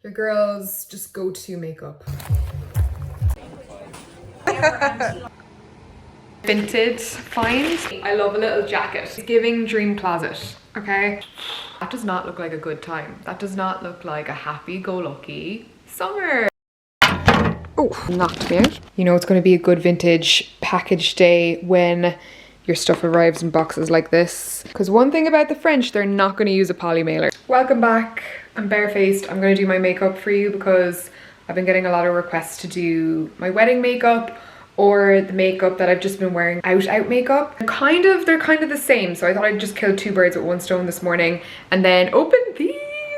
Your girl's just go-to makeup. Vintage find. I love a little jacket. It's giving dream closet, okay? That does not look like a good time. That does not look like a happy-go-lucky summer. Oh, knocked me out. You know it's going to be a good vintage package day when your stuff arrives in boxes like this. Because one thing about the French, they're not going to use a poly mailer. Welcome back. I'm barefaced. I'm going to do my makeup for you because I've been getting a lot of requests to do my wedding makeup or the makeup that I've just been wearing, out makeup. They're kind of the same. So I thought I'd just kill two birds with one stone this morning and then open these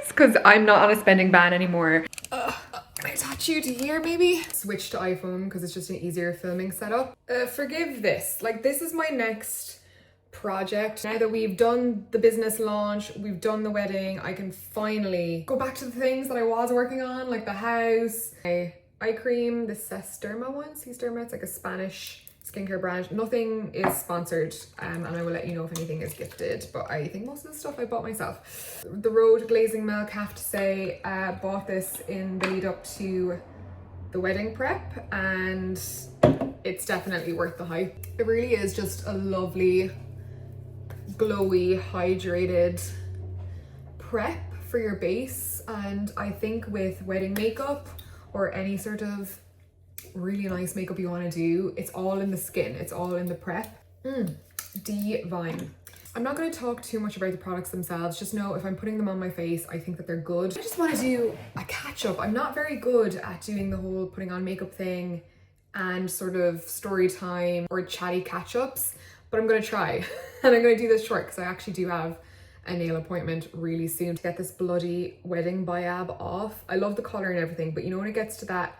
because I'm not on a spending ban anymore. Can I touch you to here maybe? Switch to iPhone because it's just an easier filming setup. Forgive this, like this is my next project. Now that we've done the business launch, we've done the wedding, I can finally go back to the things that I was working on, like the house. My eye cream, the Sesterma one, Sesterma, it's like a Spanish skincare brand. Nothing is sponsored and I will let you know if anything is gifted, but I think most of the stuff I bought myself. The Road Glazing Milk, have to say, bought this in the lead up to the wedding prep and it's definitely worth the hype. It really is just a lovely, glowy, hydrated prep for your base, and I think with wedding makeup or any sort of really nice makeup you want to do, it's all in the skin, it's all in the prep. Divine. I'm not going to talk too much about the products themselves, just know if I'm putting them on my face, I think that they're good. I just want to do a catch up. I'm not very good at doing the whole putting on makeup thing and sort of story time or chatty catch ups, but I'm going to try and I'm going to do this short because I actually do have a nail appointment really soon to get this bloody wedding biab off. I love the color and everything, but you know when it gets to that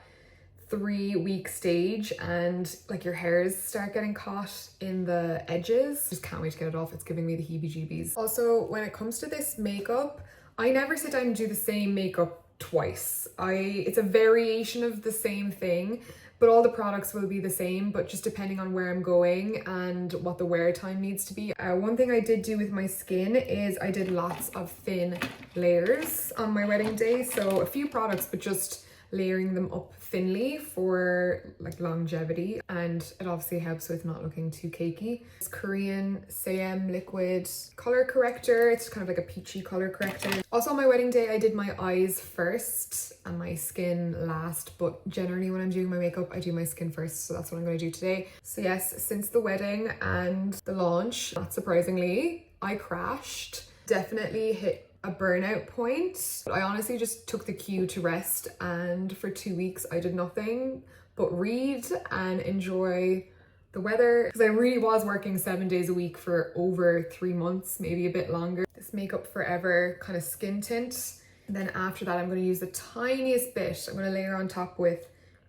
3-week stage and like your hairs start getting caught in the edges, just can't wait to get it off. It's giving me the heebie-jeebies. Also, when it comes to this makeup, I never sit down and do the same makeup twice. It's a variation of the same thing, but all the products will be the same, but just depending on where I'm going and what the wear time needs to be. One thing I did do with my skin is I did lots of thin layers on my wedding day. So a few products, but just layering them up thinly for like longevity, and it obviously helps with not looking too cakey. It's Korean Seum liquid color corrector. It's kind of like a peachy color corrector. Also on my wedding day I did my eyes first and my skin last, but generally when I'm doing my makeup I do my skin first, so that's what I'm going to do today. So yes, since the wedding and the launch, not surprisingly, I crashed. Definitely hit a burnout point. I honestly just took the cue to rest, and for 2 weeks I did nothing but read and enjoy the weather because I really was working 7 days a week for over 3 months, maybe a bit longer. This Makeup Forever kind of skin tint, and then after that I'm going to use the tiniest bit. I'm going to layer on top with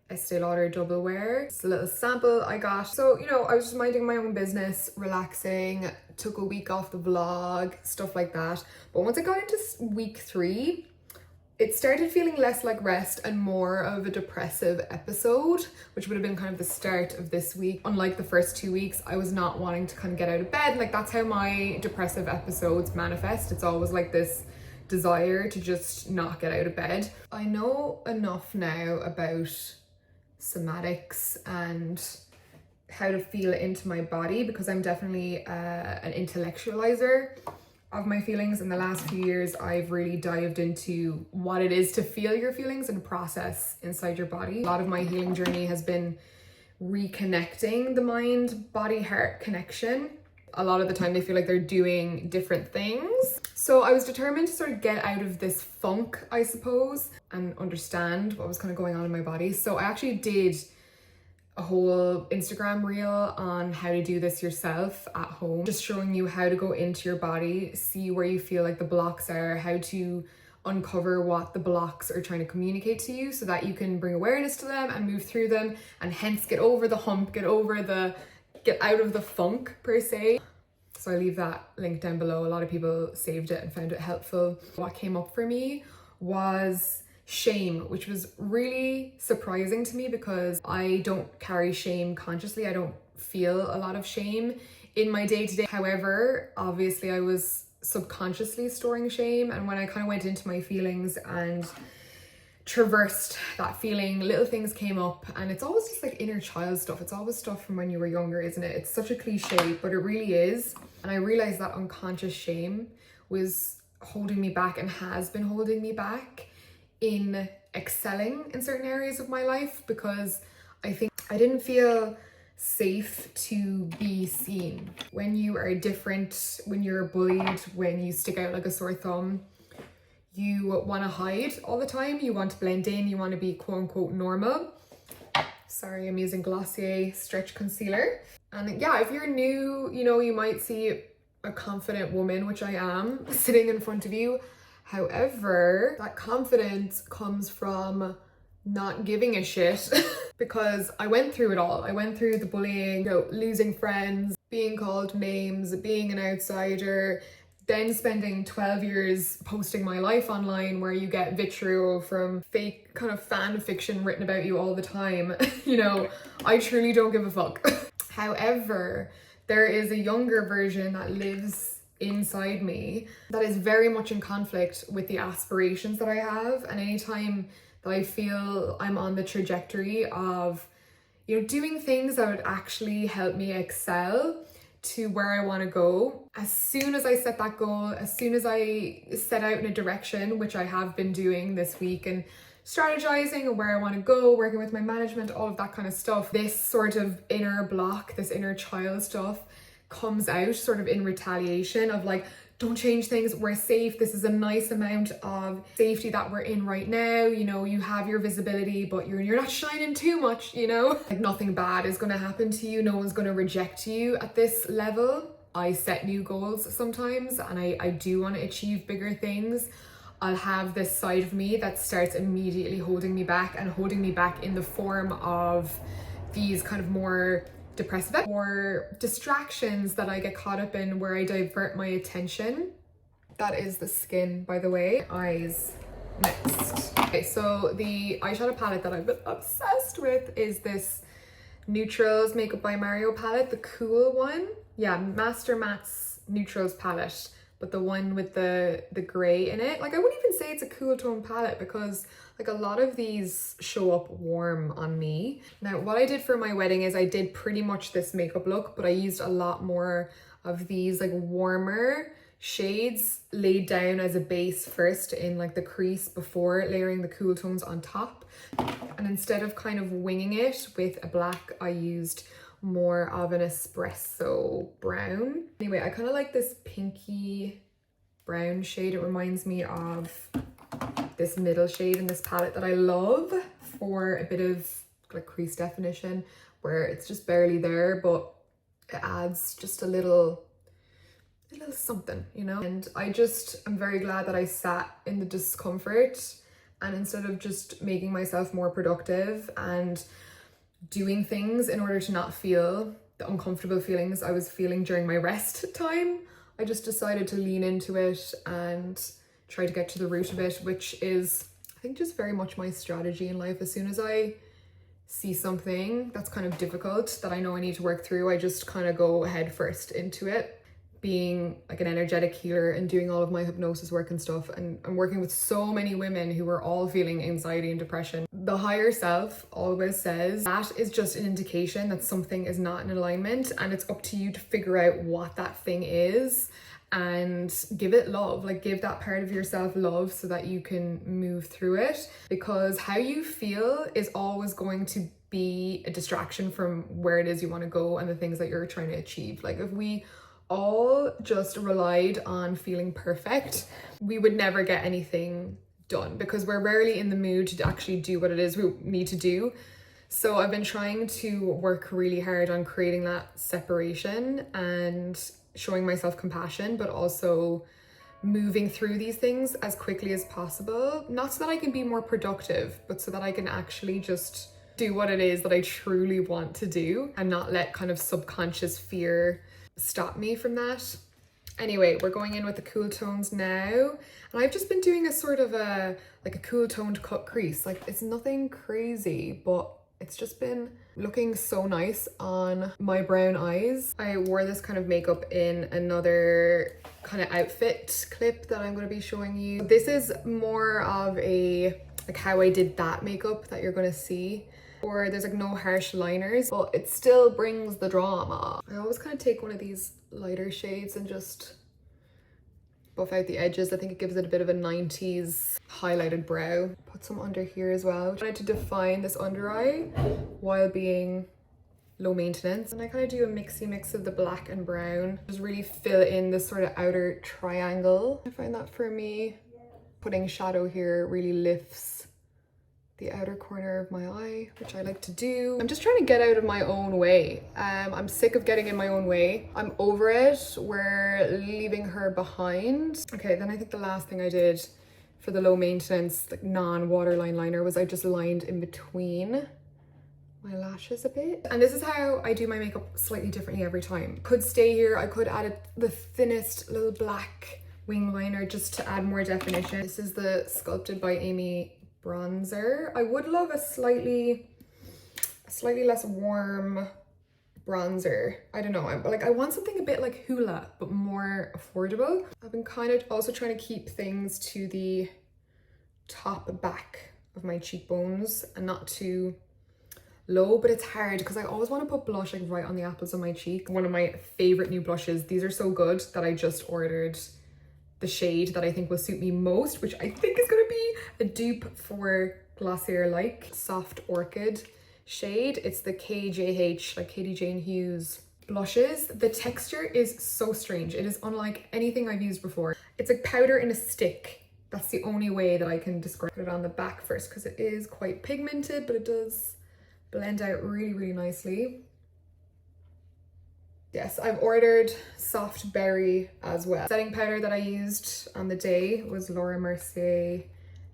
Estee Lauder Double Wear. It's a little sample I got. So, you know, I was just minding my own business, relaxing, took a week off the vlog, stuff like that. But once I got into week 3, it started feeling less like rest and more of a depressive episode, which would have been kind of the start of this week. Unlike the first 2 weeks, I was not wanting to kind of get out of bed. Like that's how my depressive episodes manifest. It's always like this desire to just not get out of bed. I know enough now about somatics and how to feel into my body because I'm definitely an intellectualizer of my feelings. In the last few years I've really dived into what it is to feel your feelings and process inside your body. A lot of my healing journey has been reconnecting the mind body heart connection. A lot of the time they feel like they're doing different things. So I was determined to sort of get out of this funk, I suppose, and understand what was kind of going on in my body. So I actually did a whole Instagram reel on how to do this yourself at home, just showing you how to go into your body, see where you feel like the blocks are, how to uncover what the blocks are trying to communicate to you so that you can bring awareness to them and move through them and hence get over the hump, get out of the funk per se. So I leave that link down below. A lot of people saved it and found it helpful. What came up for me was shame, which was really surprising to me because I don't carry shame consciously. I don't feel a lot of shame in my day-to-day. However, obviously I was subconsciously storing shame, and when I kind of went into my feelings and traversed that feeling, little things came up, and it's always just like inner child stuff. It's always stuff from when you were younger, isn't it? It's such a cliche, but it really is. And I realized that unconscious shame was holding me back and has been holding me back in excelling in certain areas of my life, because I think I didn't feel safe to be seen. When you are different, when you're bullied, when you stick out like a sore thumb, you want to hide all the time. You want to blend in. You want to be quote unquote normal. Sorry, I'm using Glossier Stretch Concealer. And yeah, if you're new, you know, you might see a confident woman, which I am, sitting in front of you. However, that confidence comes from not giving a shit because I went through it all. I went through the bullying, you know, losing friends, being called names, being an outsider, then spending 12 years posting my life online where you get vitriol from fake kind of fan fiction written about you all the time. You know, I truly don't give a fuck. However, there is a younger version that lives inside me that is very much in conflict with the aspirations that I have. And anytime that I feel I'm on the trajectory of, you know, doing things that would actually help me excel to where I want to go, as soon as I set that goal, as soon as I set out in a direction, which I have been doing this week, and strategizing and where I want to go, working with my management, all of that kind of stuff, this sort of inner block, this inner child stuff comes out sort of in retaliation of like, don't change things, we're safe, this is a nice amount of safety that we're in right now, you know, you have your visibility, but you're not shining too much, you know? Like nothing bad is going to happen to you, no one's going to reject you at this level. I set new goals sometimes, and I do want to achieve bigger things. I'll have this side of me that starts immediately holding me back, and holding me back in the form of these kind of more depressive or distractions that I get caught up in where I divert my attention. That is the skin, by the way. Eyes next. Okay, so the eyeshadow palette that I've been obsessed with is this Neutrals Makeup by Mario palette, the cool one. Yeah, Master Matte's Neutrals palette, but the one with the gray in it. Like, I wouldn't even say it's a cool tone palette because like a lot of these show up warm on me. Now, what I did for my wedding is I did pretty much this makeup look, but I used a lot more of these like warmer shades laid down as a base first in like the crease before layering the cool tones on top. And instead of kind of winging it with a black, I used more of an espresso brown. Anyway, I kind of like this pinky brown shade. It reminds me of this middle shade in this palette that I love for a bit of like crease definition, where it's just barely there, but it adds just a little something, you know? And I'm very glad that I sat in the discomfort, and instead of just making myself more productive and doing things in order to not feel the uncomfortable feelings I was feeling during my rest time, I just decided to lean into it and try to get to the root of it, which is, I think, just very much my strategy in life. As soon as I see something that's kind of difficult that I know I need to work through, I just kind of go head first into it. Being like an energetic healer and doing all of my hypnosis work and stuff, and I'm working with so many women who are all feeling anxiety and depression. The higher self always says that is just an indication that something is not in alignment, and it's up to you to figure out what that thing is and give it love. Like, give that part of yourself love so that you can move through it, because how you feel is always going to be a distraction from where it is you want to go and the things that you're trying to achieve. Like, if we all just relied on feeling perfect, we would never get anything done, because we're rarely in the mood to actually do what it is we need to do. So I've been trying to work really hard on creating that separation and showing myself compassion, but also moving through these things as quickly as possible. Not so that I can be more productive, but so that I can actually just do what it is that I truly want to do and not let kind of subconscious fear stop me from that. Anyway, we're going in with the cool tones now, and I've just been doing a sort of a cool toned cut crease. Like, it's nothing crazy, but it's just been looking so nice on my brown eyes. I wore this kind of makeup in another kind of outfit clip that I'm going to be showing you. This is more of a like how I did that makeup that you're gonna see. Or there's like no harsh liners, but it still brings the drama. I always kind of take one of these lighter shades and just buff out the edges. I think it gives it a bit of a 90s highlighted brow. Put some under here as well. I wanted to define this under eye while being low maintenance. And I kind of do a mixy mix of the black and brown. Just really fill in this sort of outer triangle. I find that for me, putting shadow here really lifts the outer corner of my eye, which I like to do. I'm just trying to get out of my own way. I'm sick of getting in my own way. I'm over it. We're leaving her behind. Okay, then I think the last thing I did for the low maintenance, like non-waterline liner, was I just lined in between my lashes a bit. And this is how I do my makeup slightly differently every time. Could stay here. I could add the thinnest little black wing liner just to add more definition. This is the Sculpted by Amy bronzer. I would love a slightly less warm bronzer. I don't know, I want something a bit like Hoola but more affordable. I've been kind of also trying to keep things to the top back of my cheekbones and not too low, but it's hard because I always want to put blush like right on the apples of my cheek. One of my favorite new blushes. These are so good that I just ordered the shade that I think will suit me most, which I think is going to be a dupe for Glossier Like Soft Orchid shade. It's the KJH, like Katie Jane Hughes blushes. The texture is so strange. It is unlike anything I've used before. It's like powder in a stick. That's the only way that I can describe it. On the back first because it is quite pigmented, but it does blend out really, really nicely. Yes, I've ordered Soft Berry as well. Setting powder that I used on the day was Laura Mercier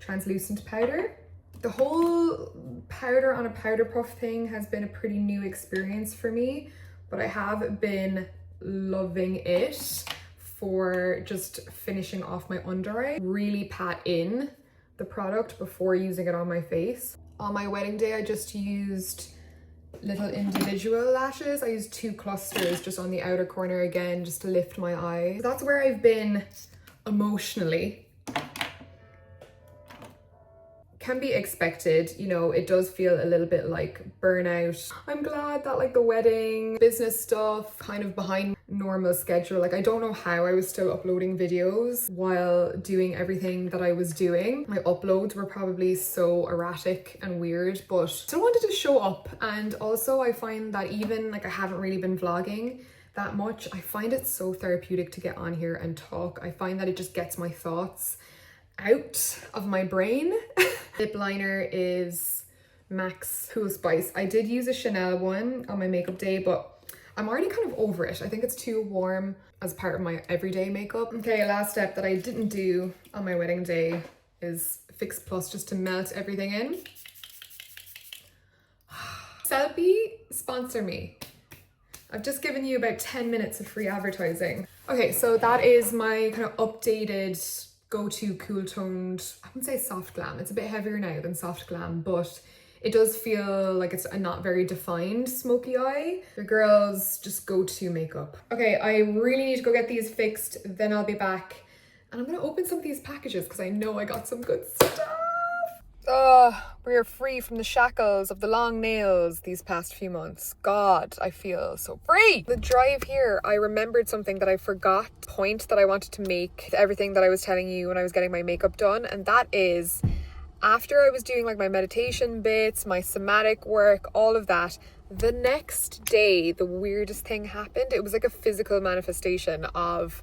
translucent powder. The whole powder on a powder puff thing has been a pretty new experience for me, but I have been loving it for just finishing off my under eye. Really pat in the product before using it on my face. On my wedding day, I just used little individual lashes. I used 2 clusters just on the outer corner again, just to lift my eye. That's where I've been emotionally. Can be expected, you know, it does feel a little bit like burnout. I'm glad that like the wedding business stuff kind of behind normal schedule. Like I don't know how I was still uploading videos while doing everything that I was doing. My uploads were probably so erratic and weird, but still wanted to show up. And also I find that even like I haven't really been vlogging that much, I find it so therapeutic to get on here and talk. I find that it just gets my thoughts out of my brain. Lip liner is MAC's Cool Spice. I did use a Chanel one on my makeup day, but I'm already kind of over it. I think it's too warm as part of my everyday makeup. Okay, last step that I didn't do on my wedding day is Fix Plus, just to melt everything in. Selfie, sponsor me. I've just given you about 10 minutes of free advertising. Okay, so that is my kind of updated go-to cool toned, I wouldn't say soft glam. It's a bit heavier now than soft glam, but it does feel like it's a not very defined smoky eye. Your girl's just go-to makeup. Okay, I really need to go get these fixed, then I'll be back. And I'm gonna open some of these packages because I know I got some good stuff. We are free from the shackles of the long nails these past few months. God, I feel so free. The drive here, I remembered something that I forgot, point that I wanted to make to everything that I was telling you when I was getting my makeup done. And that is, after I was doing like my meditation bits, my somatic work, all of that, the next day, the weirdest thing happened. It was like a physical manifestation of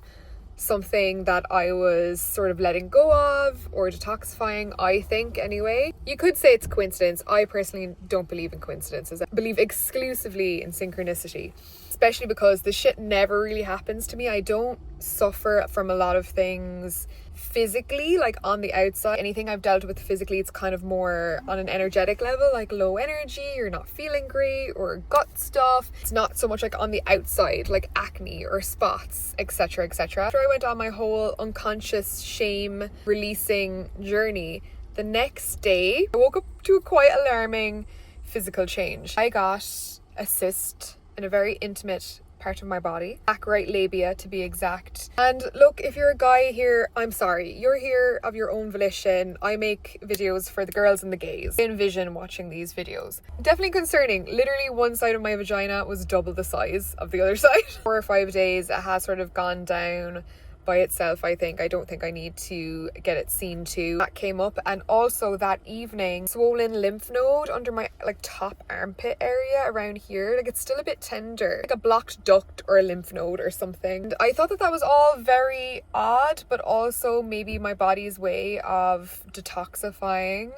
something that I was sort of letting go of or detoxifying, I think anyway. You could say it's coincidence. I personally don't believe in coincidences. I believe exclusively in synchronicity, especially because the shit never really happens to me. I don't suffer from a lot of things physically, like on the outside. Anything I've dealt with physically, it's kind of more on an energetic level, like low energy, you're not feeling great, or gut stuff. It's not so much like on the outside, like acne or spots, etc, etc. After I went on my whole unconscious shame releasing journey, the next day I woke up to a quite alarming physical change. I got a cyst in a very intimate part of my body. Back right labia to be exact. And look, if you're a guy here, I'm sorry. You're here of your own volition. I make videos for the girls and the gays. I envision watching these videos. Definitely concerning. Literally one side of my vagina was double the size of the other side. 4 or 5 days it has sort of gone down by itself. I don't think I need to get it seen to. That came up, and also that evening, swollen lymph node under my like top armpit area around here. Like it's still a bit tender, like a blocked duct or a lymph node or something. And I thought that was all very odd, but also maybe my body's way of detoxifying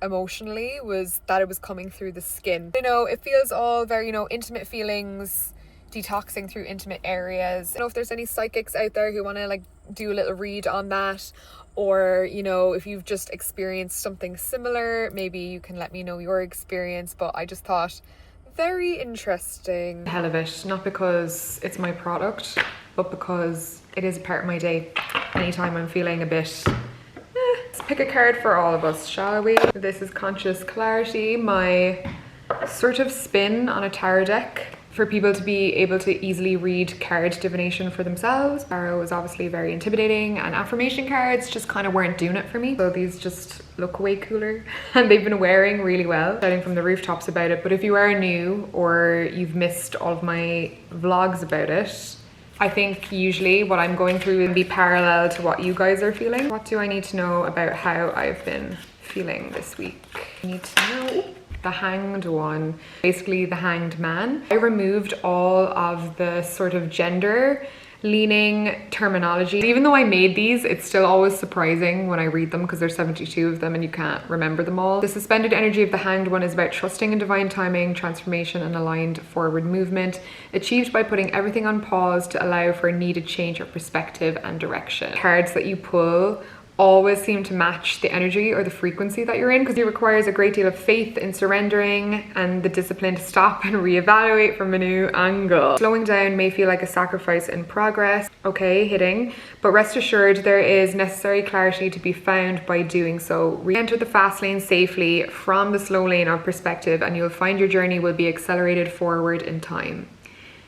emotionally was that it was coming through the skin. You know, it feels all very, you know, intimate feelings, detoxing through intimate areas. I don't know if there's any psychics out there who want to like do a little read on that, or you know, if you've just experienced something similar, maybe you can let me know your experience. But I just thought very interesting. Hell of it, not because it's my product, but because it is a part of my day. Anytime I'm feeling a bit let's pick a card for all of us, shall we? This is Conscious Clarity, my sort of spin on a tarot deck for people to be able to easily read card divination for themselves. Tarot was obviously very intimidating, and affirmation cards just kind of weren't doing it for me. So these just look way cooler and they've been wearing really well. Shouting from the rooftops about it. But if you are new or you've missed all of my vlogs about it, I think usually what I'm going through will be parallel to what you guys are feeling. What do I need to know about how I've been feeling this week? I need to know the Hanged one, basically the Hanged Man. I removed all of the sort of gender leaning terminology. Even though I made these, it's still always surprising when I read them because there's 72 of them and you can't remember them all. The suspended energy of the Hanged one is about trusting in divine timing, transformation and aligned forward movement, achieved by putting everything on pause to allow for a needed change of perspective and direction. Cards that you pull always seem to match the energy or the frequency that you're in, because it requires a great deal of faith in surrendering and the discipline to stop and reevaluate from a new angle. Slowing down may feel like a sacrifice in progress. Okay, hitting, but rest assured there is necessary clarity to be found by doing so. Re-enter the fast lane safely from the slow lane of perspective and you'll find your journey will be accelerated forward in time.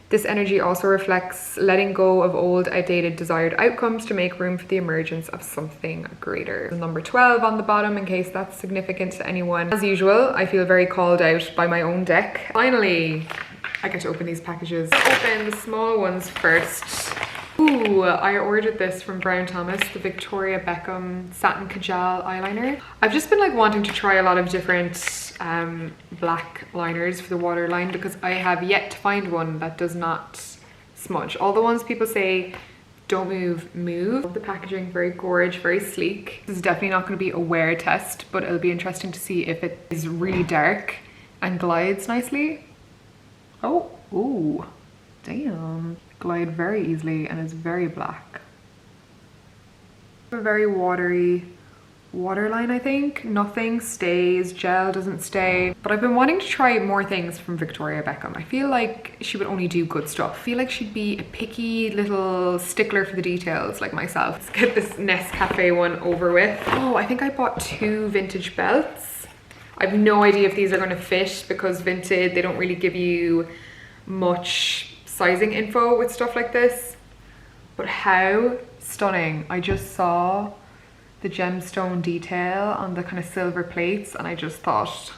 This energy also reflects letting go of old, outdated, desired outcomes to make room for the emergence of something greater. Number 12 on the bottom, in case that's significant to anyone. As usual, I feel very called out by my own deck. Finally, I get to open these packages. Open the small ones first. Ooh, I ordered this from Brown Thomas, the Victoria Beckham Satin Kajal eyeliner. I've just been like wanting to try a lot of different black liners for the waterline because I have yet to find one that does not smudge. All the ones people say don't move, move. The packaging, very gorgeous, very sleek. This is definitely not going to be a wear test, but it'll be interesting to see if it is really dark and glides nicely. Oh, ooh, damn. Glide very easily and is very black. A very watery waterline, I think. Nothing stays, gel doesn't stay. But I've been wanting to try more things from Victoria Beckham. I feel like she would only do good stuff. I feel like she'd be a picky little stickler for the details like myself. Let's get this Nescafe one over with. Oh, I think I bought 2 vintage belts. I have no idea if these are going to fit because Vinted, they don't really give you much sizing info with stuff like this, but how stunning. I just saw the gemstone detail on the kind of silver plates and I just thought,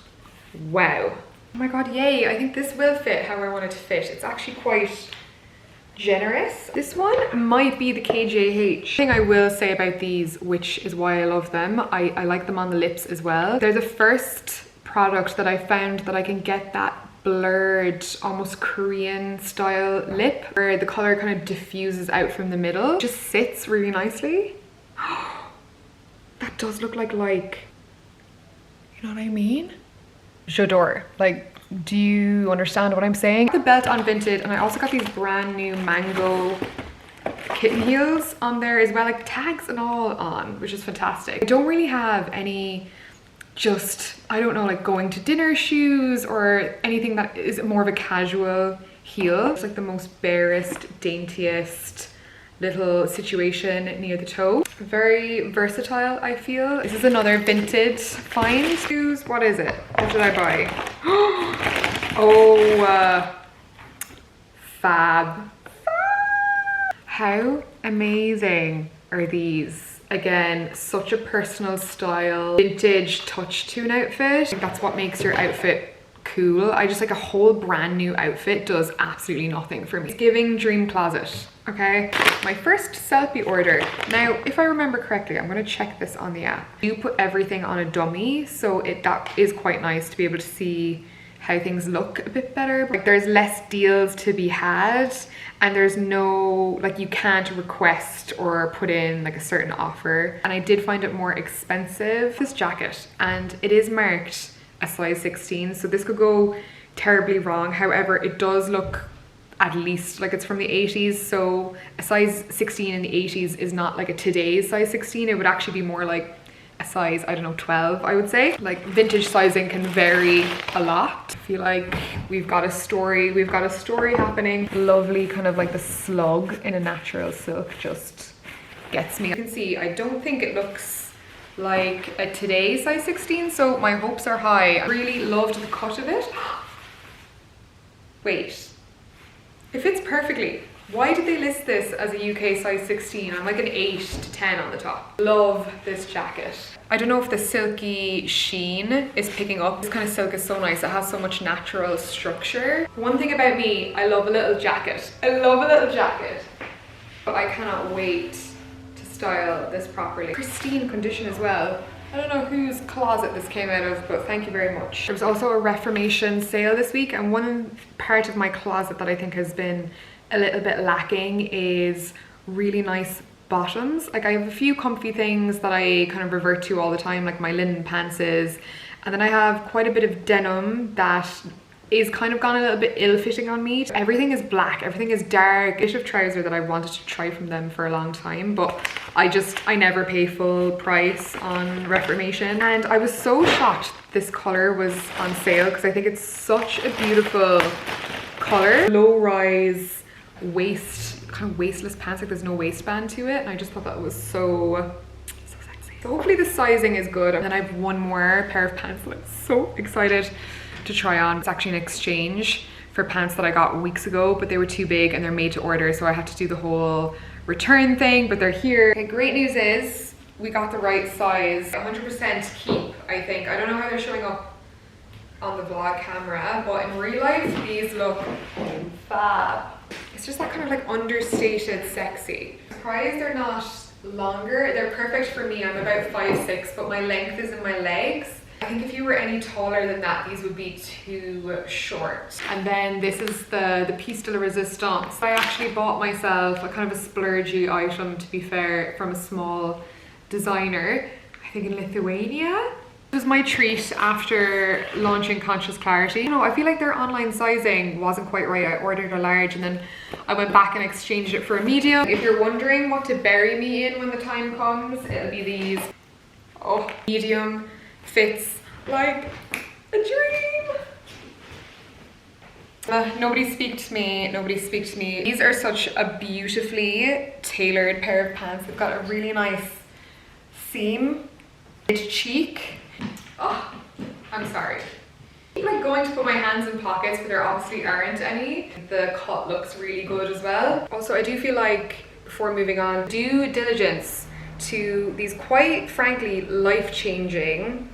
wow. Oh my god, yay. I think this will fit how I want it to fit. It's actually quite generous. This one might be the KJH. The thing I will say about these, which is why I love them, I like them on the lips as well. They're the first product that I found that I can get that blurred, almost Korean style lip where the color kind of diffuses out from the middle. It just sits really nicely. That does look like, you know what I mean? J'adore. Like, do you understand what I'm saying? The belt on Vinted, and I also got these brand new mango kitten heels on there as well, like tags and all on, which is fantastic. I don't really have any just, I don't know, like going to dinner shoes or anything that is more of a casual heel. It's like the most barest, daintiest little situation near the toe. Very versatile, I feel. This is another Vinted find. Shoes, what is it? What did I buy? Oh, fab. How amazing are these? Again, such a personal style, vintage touch to an outfit. That's what makes your outfit cool. I just like a whole brand new outfit does absolutely nothing for me. It's giving dream closet, okay? My first selfie order. Now, if I remember correctly, I'm gonna check this on the app. You put everything on a dummy, so that is quite nice to be able to see how things look a bit better. Like there's less deals to be had, and there's no, like you can't request or put in like a certain offer. And I did find it more expensive. This jacket, and it is marked a size 16, so this could go terribly wrong. However, it does look at least like it's from the 80s, so a size 16 in the 80s is not like a today's size 16. It would actually be more like a size, I don't know, 12, I would say. Like vintage sizing can vary a lot. I feel like we've got a story happening. Lovely, kind of like the slug in a natural silk just gets me. You can see, I don't think it looks like a today's size 16, so my hopes are high. I really loved the cut of it. Wait, it fits perfectly. Why did they list this as a UK size 16? I'm like an 8 to 10 on the top. Love this jacket. I don't know if the silky sheen is picking up. This kind of silk is so nice. It has so much natural structure. One thing about me, I love a little jacket. I love a little jacket. But I cannot wait to style this properly. Pristine condition as well. I don't know whose closet this came out of, but thank you very much. There was also a Reformation sale this week, and one part of my closet that I think has been a little bit lacking is really nice bottoms. Like I have a few comfy things that I kind of revert to all the time, like my linen pantses, and then I have quite a bit of denim that is kind of gone a little bit ill-fitting on me. Everything is black, everything is dark. Bit of trouser that I wanted to try from them for a long time, but I never pay full price on Reformation. And I was so shocked this color was on sale because I think it's such a beautiful color. Low rise waist, kind of waistless pants, like there's no waistband to it, and I just thought that was so sexy. So hopefully the sizing is good. And then I have one more pair of pants that I'm so excited to try on. It's actually an exchange for pants that I got weeks ago, but they were too big and they're made to order, so I had to do the whole return thing, but they're here. Okay, great news is we got the right size. 100% keep, I think. I don't know how they're showing up on the vlog camera, but in real life these look fab. It's just that kind of like understated sexy. I'm surprised they're not longer. They're perfect for me. I'm about 5'6", but my length is in my legs. I think if you were any taller than that, these would be too short. And then this is the piece de la resistance. I actually bought myself a kind of a splurgy item, to be fair, from a small designer, I think in Lithuania. This was my treat after launching Conscious Clarity. You know, I feel like their online sizing wasn't quite right. I ordered a large and then I went back and exchanged it for a medium. If you're wondering what to bury me in when the time comes, it'll be these. Oh, medium fits like a dream. Nobody speak to me, nobody speak to me. These are such a beautifully tailored pair of pants. They've got a really nice seam, mid cheek. Oh, I'm sorry. I'm like going to put my hands in pockets, but there obviously aren't any. The cut looks really good as well. Also, I do feel like, before moving on, due diligence to these quite frankly life-changing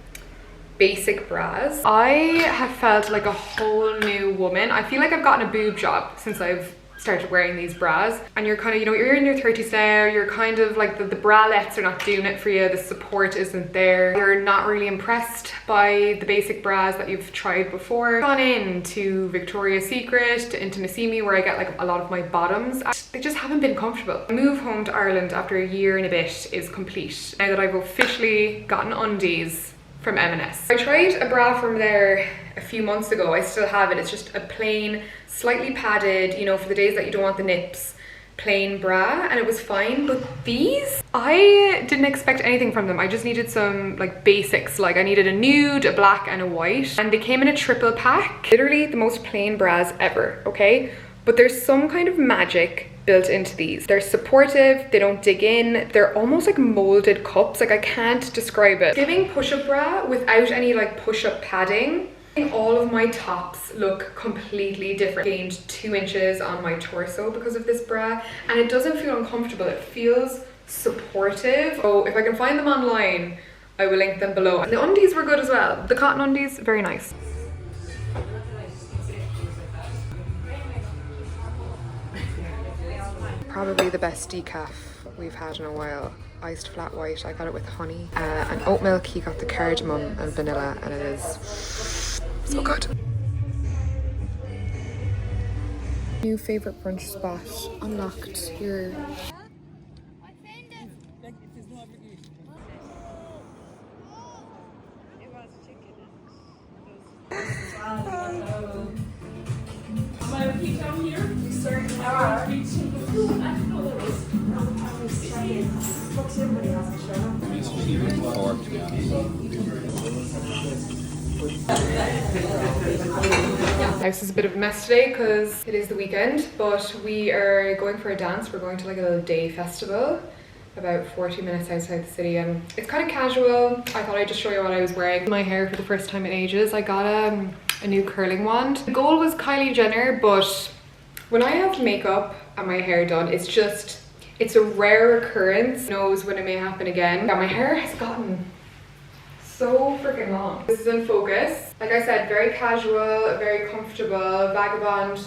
basic bras. I have felt like a whole new woman. I feel like I've gotten a boob job since I've started wearing these bras. And you're kind of, you know, you're in your 30s now, you're kind of like the bralettes are not doing it for you, the support isn't there, you're not really impressed by the basic bras that you've tried before. I've gone into Victoria's Secret, to Intimissimi, where I get like a lot of my bottoms. They just haven't been comfortable. My move home to Ireland after a year and a bit is complete, now that I've officially gotten undies from M&S. I tried a bra from there a few months ago. I still have it. It's just a plain, slightly padded, you know, for the days that you don't want the nips, plain bra, and it was fine. But these, I didn't expect anything from them. I just needed some like basics. Like I needed a nude, a black, and a white, and they came in a triple pack. Literally the most plain bras ever, okay? But there's some kind of magic built into these. They're supportive, they don't dig in, they're almost like molded cups. Like I can't describe it. Giving push-up bra without any like push-up padding. All of my tops look completely different. Gained 2 inches on my torso because of this bra, and it doesn't feel uncomfortable. It feels supportive. So if I can find them online, I will link them below. And the undies were good as well. The cotton undies, very nice. Probably the best decaf we've had in a while. Iced flat white, I got it with honey. And oat milk, he got the cardamom and vanilla, and it is so good. New favourite brunch spot unlocked here. House is a bit of a mess today because it is the weekend, but we are going for a dance. We're going to like a little day festival about 40 minutes outside the city, and it's kind of casual. I thought I'd just show you what I was wearing. My hair for the first time in ages. I got a new curling wand. The goal was Kylie Jenner, but when I have makeup and my hair done, it's a rare occurrence. Who knows when it may happen again. Yeah, my hair has gotten so freaking long. This is in focus. Like I said, very casual, very comfortable, vagabond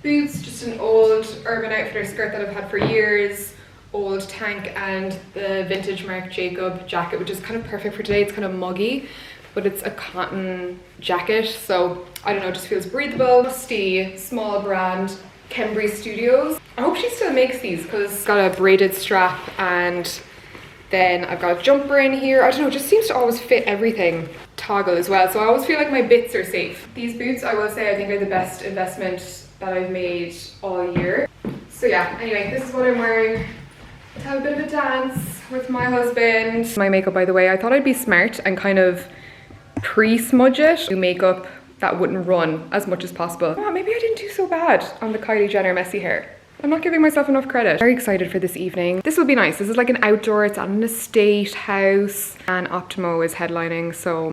boots, just an old Urban Outfitters skirt that I've had for years, old tank, and the vintage Marc Jacob jacket, which is kind of perfect for today. It's kind of muggy, but it's a cotton jacket, so I don't know, it just feels breathable. Rusty, small brand, Kembry Studios. I hope she still makes these because it's got a braided strap, and then I've got a jumper in here. I don't know, it just seems to always fit everything. Toggle as well, so I always feel like my bits are safe. These boots, I will say, I think are the best investment that I've made all year. So yeah, anyway, this is what I'm wearing to have a bit of a dance with my husband. My makeup, by the way, I thought I'd be smart and kind of pre-smudge it. Do makeup that wouldn't run as much as possible. Oh, maybe I didn't do so bad on the Kylie Jenner messy hair. I'm not giving myself enough credit. Very excited for this evening. This will be nice. This is like an outdoor, it's at an estate house, and Optimo is headlining, so.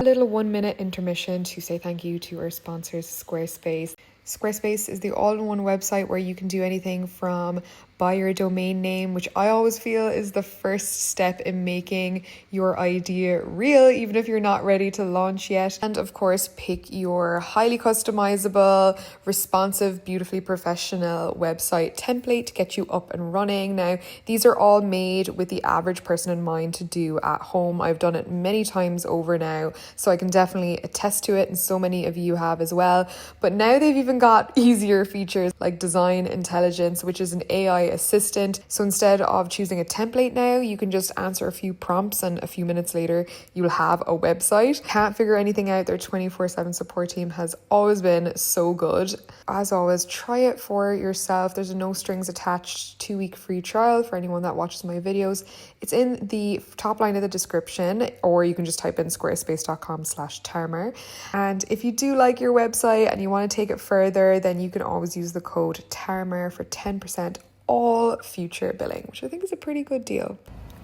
Little 1-minute intermission to say thank you to our sponsors, Squarespace. Squarespace is the all-in-one website where you can do anything from buy your domain name, which I always feel is the first step in making your idea real, even if you're not ready to launch yet. And of course, pick your highly customizable, responsive, beautifully professional website template to get you up and running. Now, these are all made with the average person in mind to do at home. I've done it many times over now, so I can definitely attest to it, and so many of you have as well. But now they've even got easier features like Design Intelligence, which is an AI assistant. So instead of choosing a template now, you can just answer a few prompts, and a few minutes later you'll have a website. Can't figure anything out, their 24/7 support team has always been so good. As always, try it for yourself. There's a no strings attached 2-week free trial for anyone that watches my videos. It's in the top line of the description, or you can just type in squarespace.com/Tarmer. And if you do like your website and you want to take it further, then you can always use the code Tarmer for 10% all future billing, which I think is a pretty good deal.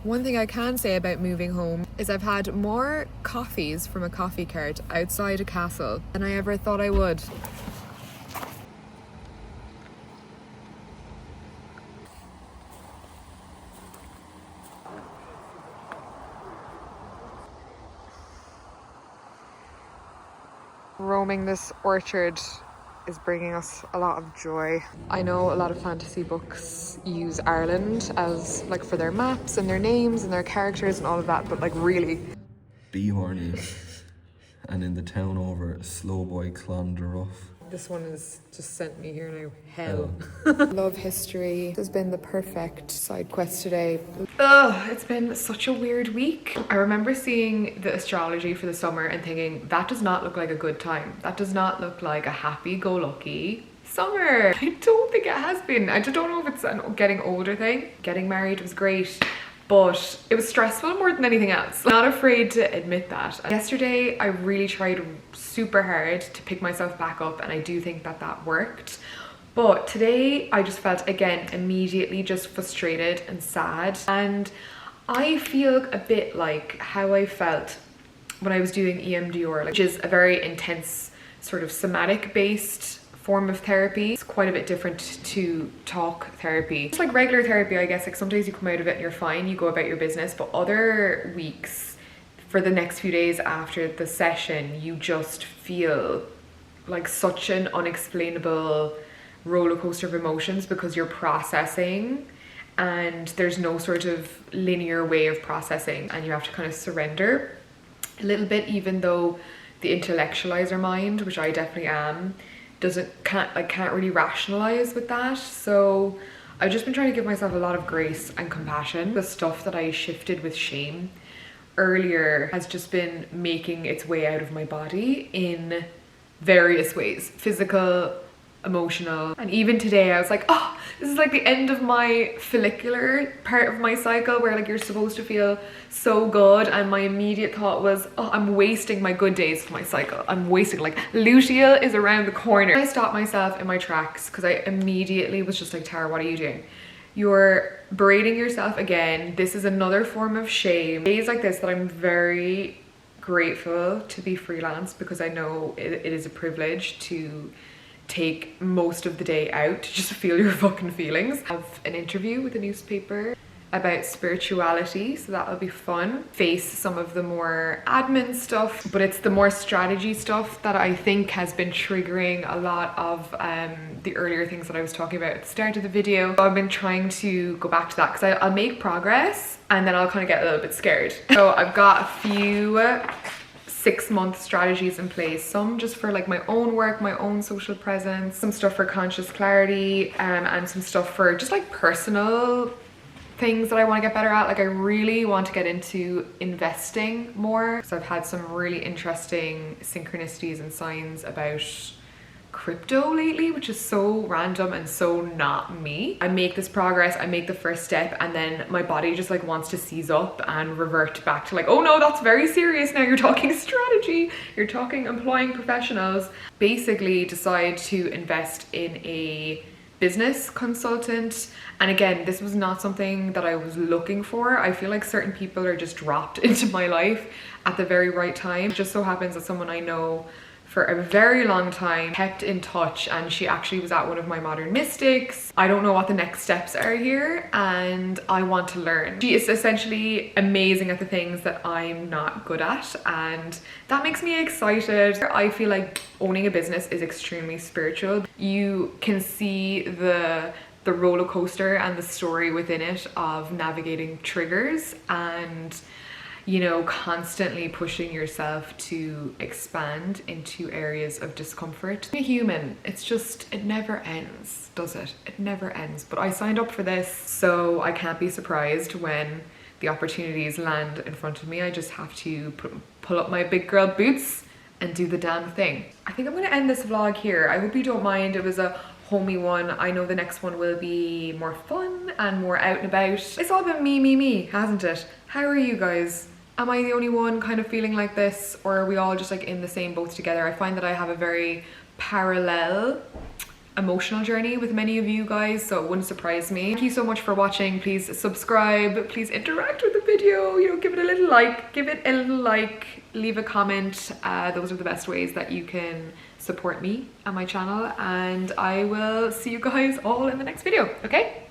One thing I can say about moving home is I've had more coffees from a coffee cart outside a castle than I ever thought I would. Roaming this orchard is bringing us a lot of joy. I know a lot of fantasy books use Ireland as like for their maps and their names and their characters and all of that, but like really. Be horny. And in the town over, slow boy Clonderuff. This one has just sent me here now. Hell. Love history. This has been the perfect side quest today. Ugh, it's been such a weird week. I remember seeing the astrology for the summer and thinking, that does not look like a good time. That does not look like a happy-go-lucky summer. I don't think it has been. I just don't know if it's a getting older thing. Getting married was great, but it was stressful more than anything else. I'm not afraid to admit that. Yesterday, I really tried super hard to pick myself back up, and I do think that that worked. But today, I just felt, again, immediately just frustrated and sad. And I feel a bit like how I felt when I was doing EMDR, which is a very intense sort of somatic based form of therapy. It's quite a bit different to talk therapy. It's like regular therapy, I guess. Like sometimes you come out of it and you're fine, you go about your business, but other weeks, for the next few days after the session, you just feel like such an unexplainable roller coaster of emotions because you're processing and there's no sort of linear way of processing, and you have to kind of surrender a little bit, even though the intellectualizer mind, which I definitely am, can't really rationalize with that. So I've just been trying to give myself a lot of grace and compassion. The stuff that I shifted with shame earlier has just been making its way out of my body in various ways: physical, emotional. And even today I was like, oh, this is like the end of my follicular part of my cycle where like you're supposed to feel so good, and my immediate thought was, oh, I'm wasting my good days for my cycle. I'm wasting, like, luteal is around the corner. I stopped myself in my tracks because I immediately was just like, Tara, what are you doing? You're berating yourself again. This is another form of shame. Days like this that I'm very grateful to be freelance, because I know it is a privilege to take most of the day out to just feel your fucking feelings. I have an interview with a newspaper about spirituality, so that'll be fun. Face some of the more admin stuff, but it's the more strategy stuff that I think has been triggering a lot of the earlier things that I was talking about at the start of the video. So I've been trying to go back to that because I'll make progress and then I'll kind of get a little bit scared. So I've got a few 6-month strategies in place, some just for like my own work, my own social presence, some stuff for conscious clarity, and some stuff for just like personal things that I want to get better at. Like I really want to get into investing more. So I've had some really interesting synchronicities and signs about crypto lately, which is so random and so not me. I make this progress, I make the first step, and then my body just like wants to seize up and revert back to like, oh no, that's very serious now, you're talking strategy, you're talking employing professionals. Basically decide to invest in a business consultant. And again, this was not something that I was looking for. I feel like certain people are just dropped into my life at the very right time. It just so happens that someone I know for a very long time kept in touch, and she actually was at one of my modern mystics. I don't know what the next steps are here, and I want to learn. She is essentially amazing at the things that I'm not good at, and that makes me excited. I feel like owning a business is extremely spiritual. You can see the roller coaster and the story within it of navigating triggers and, you know, constantly pushing yourself to expand into areas of discomfort. Being a human, it's just, it never ends, does it? It never ends. But I signed up for this, so I can't be surprised when the opportunities land in front of me. I just have to pull up my big girl boots and do the damn thing. I think I'm gonna end this vlog here. I hope you don't mind. It was a homey one. I know the next one will be more fun and more out and about. It's all been me, hasn't it? How are you guys? Am I the only one kind of feeling like this, or are we all just like in the same boat together? I find that I have a very parallel emotional journey with many of you guys, so it wouldn't surprise me. Thank you so much for watching. Please subscribe, please interact with the video, you know, give it a little like, leave a comment. Those are the best ways that you can support me and my channel, and I will see you guys all in the next video. Okay,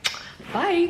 bye.